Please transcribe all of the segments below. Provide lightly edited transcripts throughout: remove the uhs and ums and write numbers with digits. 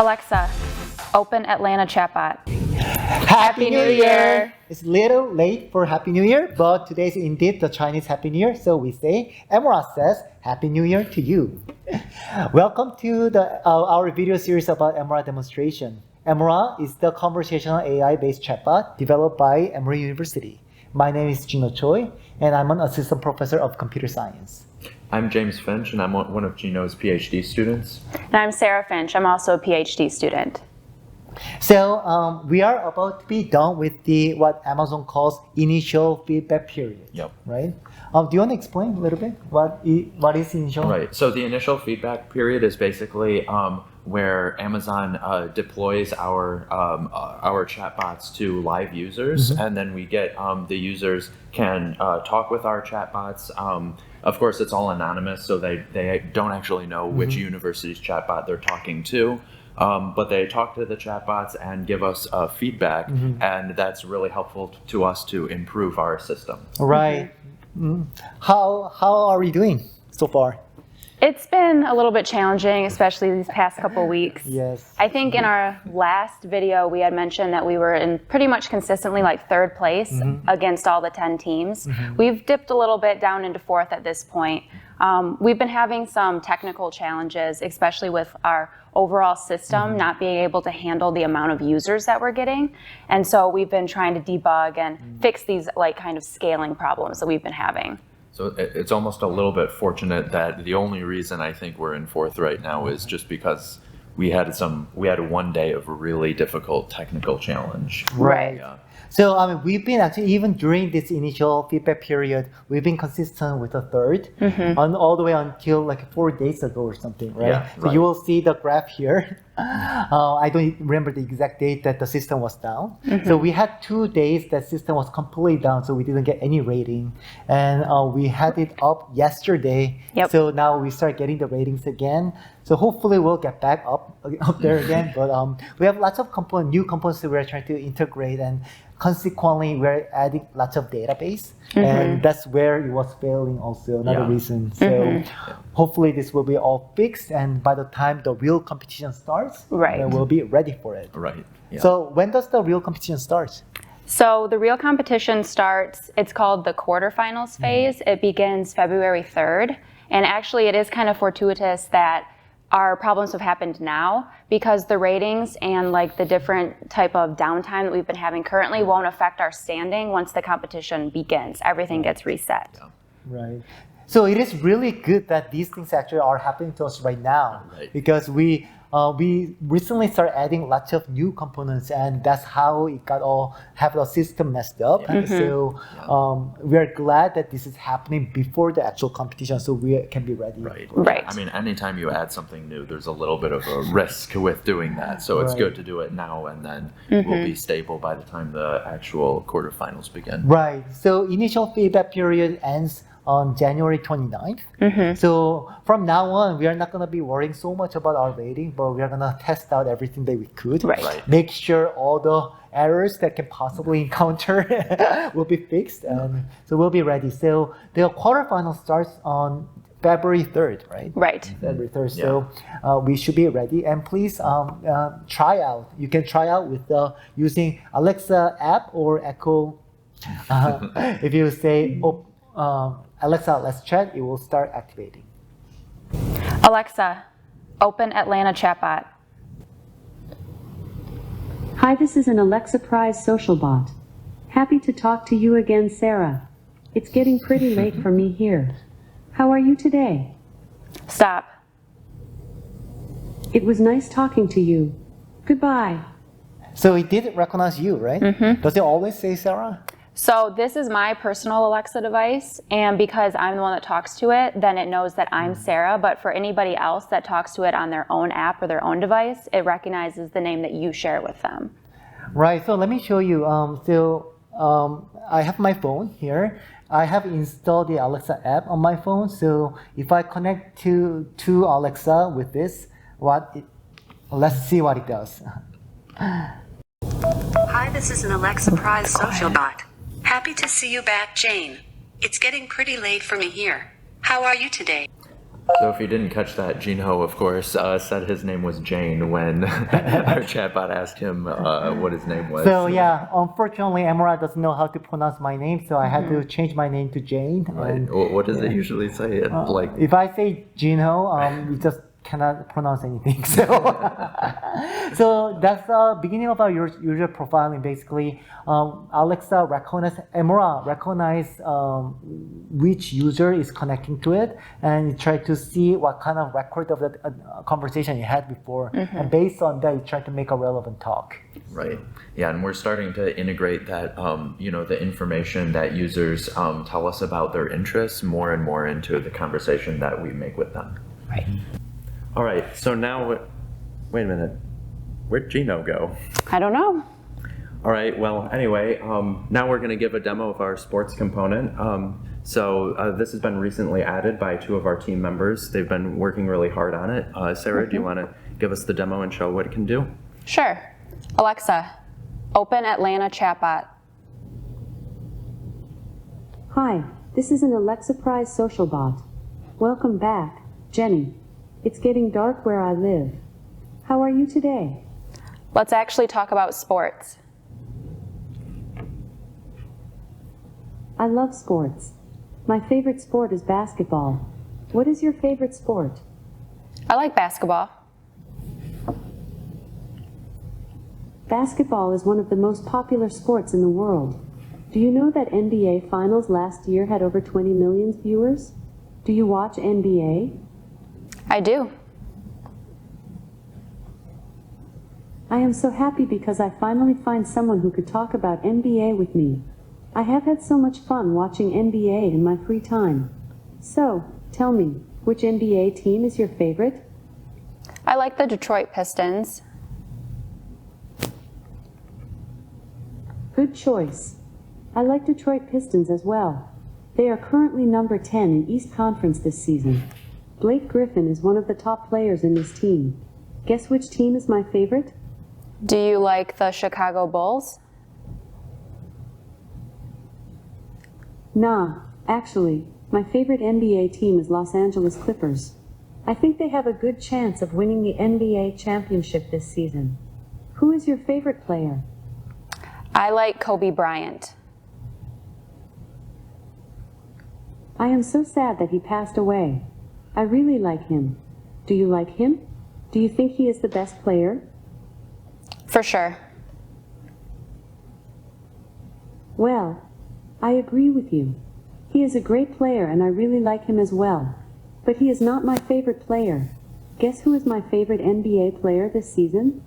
Alexa, open Atlanta chatbot. Happy New Year! It's a little late for Happy New Year, but today is indeed the Chinese Happy New Year, so we say, Emora says, Happy New Year to you. Welcome to our video series about Emora Demonstration. Emora is the conversational AI-based chatbot developed by Emory University. My name is Gino Choi, and I'm an assistant professor of computer science. I'm James Finch, and I'm one of Gino's Ph.D. students. And I'm Sarah Finch. I'm also a Ph.D. student. So we are about to be done with what Amazon calls initial feedback period. Yep. Right. Do you want to explain a little bit what is initial? Right. So the initial feedback period is basically where Amazon deploys our chatbots to live users, and then we get the users can talk with our chatbots. Of course, it's all anonymous, so they don't actually know which university's chatbot they're talking to. But they talk to the chatbots and give us feedback, and that's really helpful to us to improve our system. Right. How are we doing so far? It's been a little bit challenging, especially these past couple weeks. Yes. I think in our last video, we had mentioned that we were in pretty much consistently like third place against all the 10 teams. We've dipped a little bit down into fourth at this point. We've been having some technical challenges, especially with our overall system not being able to handle the amount of users that we're getting. And so we've been trying to debug and fix these like kind of scaling problems that we've been having. So it's almost a little bit fortunate that the only reason I think we're in fourth right now is just because we had one day of a really difficult technical challenge. Right. Yeah. So we've been actually, even during this initial feedback period, we've been consistent with the third, all the way until like 4 days ago or something, right? Yeah, so you will see the graph here. I don't remember the exact date that the system was down. So we had 2 days that system was completely down, so we didn't get any rating. And we had it up yesterday, so now we start getting the ratings again. So hopefully we'll get back up there again. But we have lots of new components that we're trying to integrate, and consequently we're adding lots of database, and that's where it was failing also, another reason. So hopefully this will be all fixed, and by the time the real competition starts, we'll be ready for it. Right. Yeah. So when does the real competition start? So the real competition starts, it's called the quarterfinals phase. It begins February 3rd. And actually it is kind of fortuitous that our problems have happened now, because the ratings and like the different type of downtime that we've been having currently won't affect our standing once the competition begins. Everything gets reset. Yeah. Right. So it is really good that these things actually are happening to us right now, because we recently started adding lots of new components, and that's how it have the system messed up. So we are glad that this is happening before the actual competition, so we can be ready. Right. I mean, anytime you add something new, there's a little bit of a risk with doing that. So it's good to do it now, and then we'll be stable by the time the actual quarterfinals begin. Right. So initial feedback period ends on January 29th. So from now on, we are not going to be worrying so much about our rating, but we are going to test out everything that we could. Make sure all the errors that can possibly encounter will be fixed. And so we'll be ready. So the quarterfinal starts on February 3rd, right? Right. February 3rd. So we should be ready. And please try out. You can try out with using Alexa app or Echo. If you say, Alexa, let's chat, it will start activating. Alexa, open Atlanta chatbot. Hi, this is an Alexa Prize social bot. Happy to talk to you again, Sarah. It's getting pretty late for me here. How are you today? Stop. It was nice talking to you. Goodbye. So it did recognize you, right? Does it always say Sarah? So this is my personal Alexa device, and because I'm the one that talks to it, then it knows that I'm Sarah. But for anybody else that talks to it on their own app or their own device, it recognizes the name that you share with them. Right, so let me show you. I have my phone here. I have installed the Alexa app on my phone. So if I connect to Alexa with this, let's see what it does. Hi, this is an Alexa Prize social bot. Happy to see you back, Jane. It's getting pretty late for me here. How are you today? So if you didn't catch that, Jinho, of course, said his name was Jane when our chatbot asked him what his name was. So yeah, unfortunately, Emora doesn't know how to pronounce my name, so I had to change my name to Jane. Right. And, What does it usually say? Like, if I say Jinho, you just cannot pronounce anything. So, so that's the beginning of our user profiling. Basically, Alexa Emora recognize which user is connecting to it, and you try to see what kind of record of the conversation you had before, and based on that, you try to make a relevant talk. right. Yeah, and we're starting to integrate that, the information that users tell us about their interests more and more into the conversation that we make with them. Right. All right, so now, wait a minute, where'd Gino go? I don't know. All right, well, anyway, now we're going to give a demo of our sports component. This has been recently added by two of our team members. They've been working really hard on it. Sarah, do you want to give us the demo and show what it can do? Sure. Alexa, open Atlanta chatbot. Hi, this is an Alexa Prize social bot. Welcome back, Jenny. It's getting dark where I live. How are you today? Let's actually talk about sports. I love sports. My favorite sport is basketball. What is your favorite sport? I like basketball. Basketball is one of the most popular sports in the world. Do you know that NBA Finals last year had over 20 million viewers? Do you watch NBA? I do. I am so happy because I finally find someone who could talk about NBA with me. I have had so much fun watching NBA in my free time. So, tell me, which NBA team is your favorite? I like the Detroit Pistons. Good choice. I like Detroit Pistons as well. They are currently number 10 in East Conference this season. Blake Griffin is one of the top players in this team. Guess which team is my favorite? Do you like the Chicago Bulls? Nah, actually, my favorite NBA team is Los Angeles Clippers. I think they have a good chance of winning the NBA championship this season. Who is your favorite player? I like Kobe Bryant. I am so sad that he passed away. I really like him. Do you like him? Do you think he is the best player? For sure. Well, I agree with you. He is a great player and I really like him as well. But he is not my favorite player. Guess who is my favorite NBA player this season?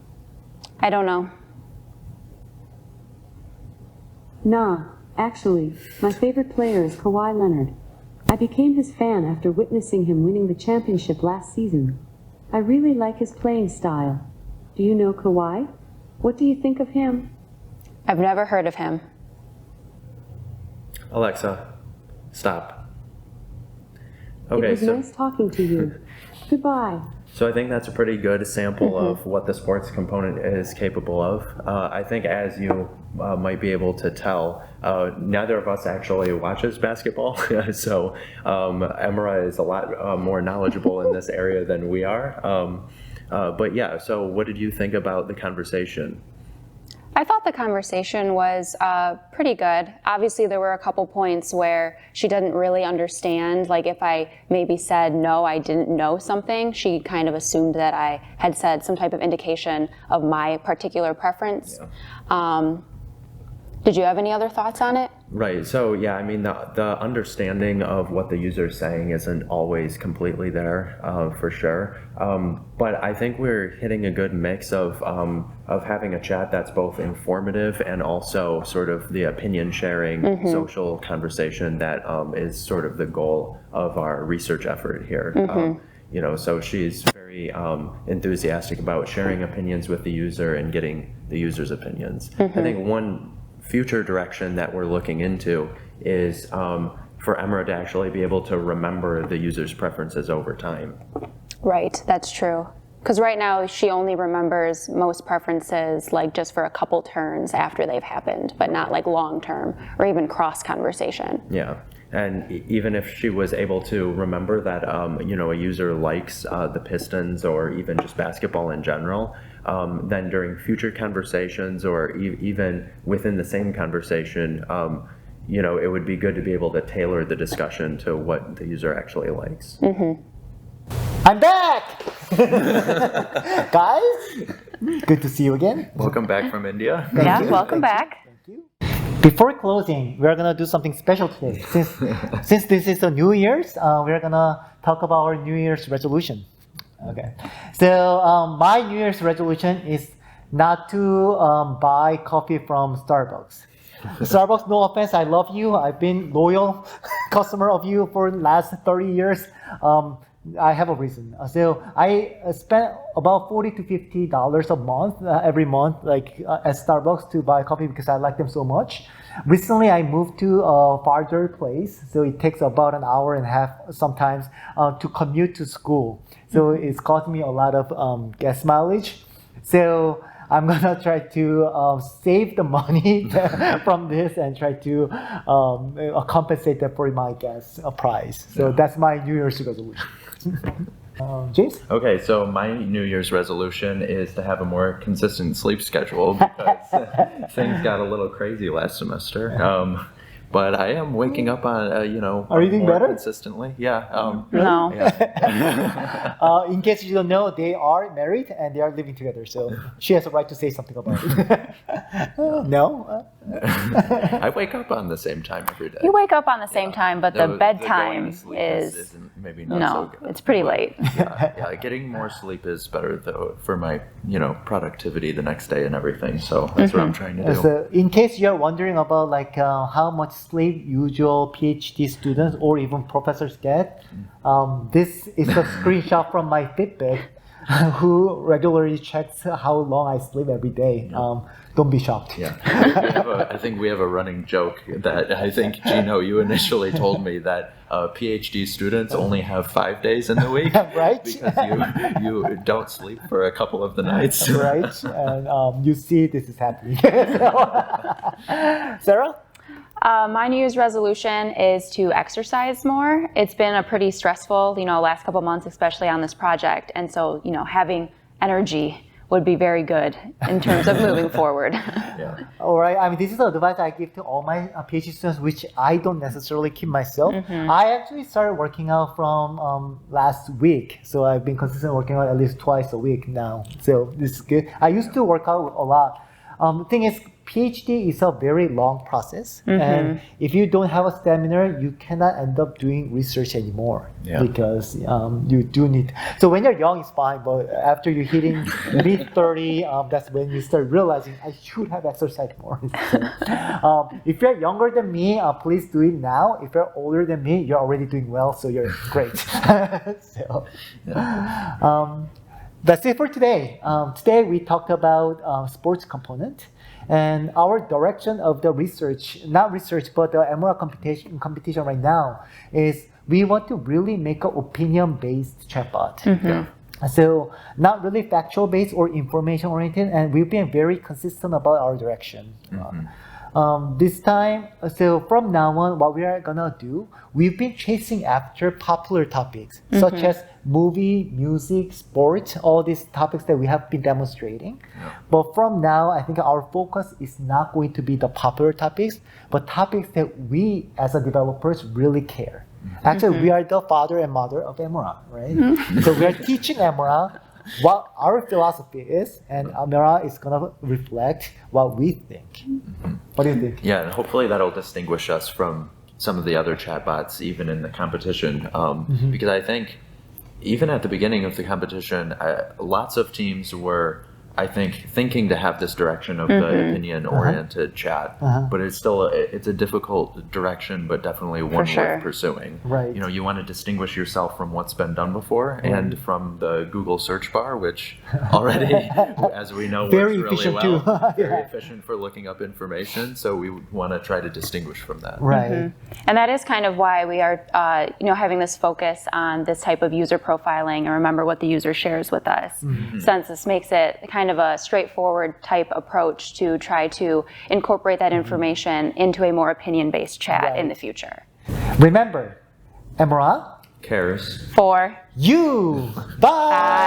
I don't know. Nah, actually, my favorite player is Kawhi Leonard. I became his fan after witnessing him winning the championship last season. I really like his playing style. Do you know Kawhi? What do you think of him? I've never heard of him. Alexa, stop. It Okay, was nice talking to you. Goodbye. So I think that's a pretty good sample of what the sports component is capable of. I think as you might be able to tell, neither of us actually watches basketball. So Emora is a lot more knowledgeable in this area than we are. But yeah, so what did you think about the conversation? I thought the conversation was pretty good. Obviously, there were a couple points where she didn't really understand. Like if I maybe said, no, I didn't know something, she kind of assumed that I had said some type of indication of my particular preference. Yeah. Did you have any other thoughts on it? Right. So yeah, I mean, the understanding of what the user is saying isn't always completely there, for sure. But I think we're hitting a good mix of having a chat that's both informative and also sort of the opinion sharing social conversation that is sort of the goal of our research effort here. So she's very enthusiastic about sharing opinions with the user and getting the user's opinions. I think one future direction that we're looking into is for Emora to actually be able to remember the user's preferences over time. Right, that's true. Because right now she only remembers most preferences like just for a couple turns after they've happened, but not like long term or even cross conversation. Yeah. And even if she was able to remember that, you know, a user likes the Pistons or even just basketball in general, then during future conversations or even within the same conversation, you know, it would be good to be able to tailor the discussion to what the user actually likes. I'm back! Guys, good to see you again. Welcome back from India. Yeah, welcome back. Thank you. Before closing, we're gonna do something special today. Since this is the New Year's, we're gonna talk about our New Year's resolution. Okay. So my New Year's resolution is not to buy coffee from Starbucks. Starbucks, no offense, I love you. I've been loyal customer of you for the last 30 years. I have a reason. So I spend about $40 to $50 a month, every month, like at Starbucks to buy coffee because I like them so much. Recently, I moved to a farther place, so it takes about an hour and a half sometimes to commute to school. So it's cost me a lot of gas mileage. So I'm gonna try to save the money from this and try to compensate that for my gas price. So that's my New Year's resolution. James? Okay, so my New Year's resolution is to have a more consistent sleep schedule because things got a little crazy last semester. But I am waking up on, you know, Are you doing more better? consistently. Yeah. No. Yeah. In case you don't know, they are married and they are living together. So she has a right to say something about it. No? I wake up on the same time every day. You wake up on the same time, but the going bedtime to sleep isn't maybe not so no, good. it's pretty late. Yeah, getting more sleep is better though for my, you know, productivity the next day and everything. So that's what I'm trying to do. So in case you're wondering about like how much sleep usual PhD students or even professors get, this is a screenshot from my Fitbit, who regularly checks how long I sleep every day. Don't be shocked. Yeah, I think we have a running joke that I think, Gino, you initially told me that PhD students only have 5 days in the week, Right? Because you don't sleep for a couple of the nights. Right? And you see this is happening. Sarah? My New Year's resolution is to exercise more. It's been a pretty stressful, you know, last couple months, especially on this project. And so, you know, having energy would be very good in terms of moving forward. Yeah. All right. I mean, this is the advice I give to all my PhD students, which I don't necessarily keep myself. I actually started working out from last week. So I've been consistently working out at least twice a week now. So this is good. I used to work out a lot. The thing is, PhD is a very long process, and if you don't have a stamina, you cannot end up doing research anymore because you do need. So when you're young, it's fine, but after you're hitting mid-30, that's when you start realizing I should have exercised more. So, if you're younger than me, please do it now. If you're older than me, you're already doing well, so you're great. So, that's it for today. Today we talked about sports component. And our direction of the research, not research, but the Emora competition right now is we want to really make an opinion-based chatbot. So not really factual-based or information-oriented, and we've been very consistent about our direction. This time, so from now on, what we are gonna do, we've been chasing after popular topics, such as movie, music, sports, all these topics that we have been demonstrating. But from now, I think our focus is not going to be the popular topics, but topics that we as a developers really care. Actually, we are the father and mother of Emora, right? So we are teaching Emora what our philosophy is, and Emora is going to reflect what we think. What do you think? Yeah, and hopefully that'll distinguish us from some of the other chatbots, even in the competition. Because I think even at the beginning of the competition, lots of teams were, I think, thinking to have this direction of the opinion-oriented chat, but it's a difficult direction, but definitely one worth pursuing. Right. You know, you want to distinguish yourself from what's been done before and from the Google search bar, which already, as we know, Very works really efficient well. too. Very efficient for looking up information. So we want to try to distinguish from that. Right. And that is kind of why we are, you know, having this focus on this type of user profiling and remember what the user shares with us, since this makes it kind of a straightforward type approach to try to incorporate that information into a more opinion-based chat in the future. Remember, Emora, cares. For you. Bye.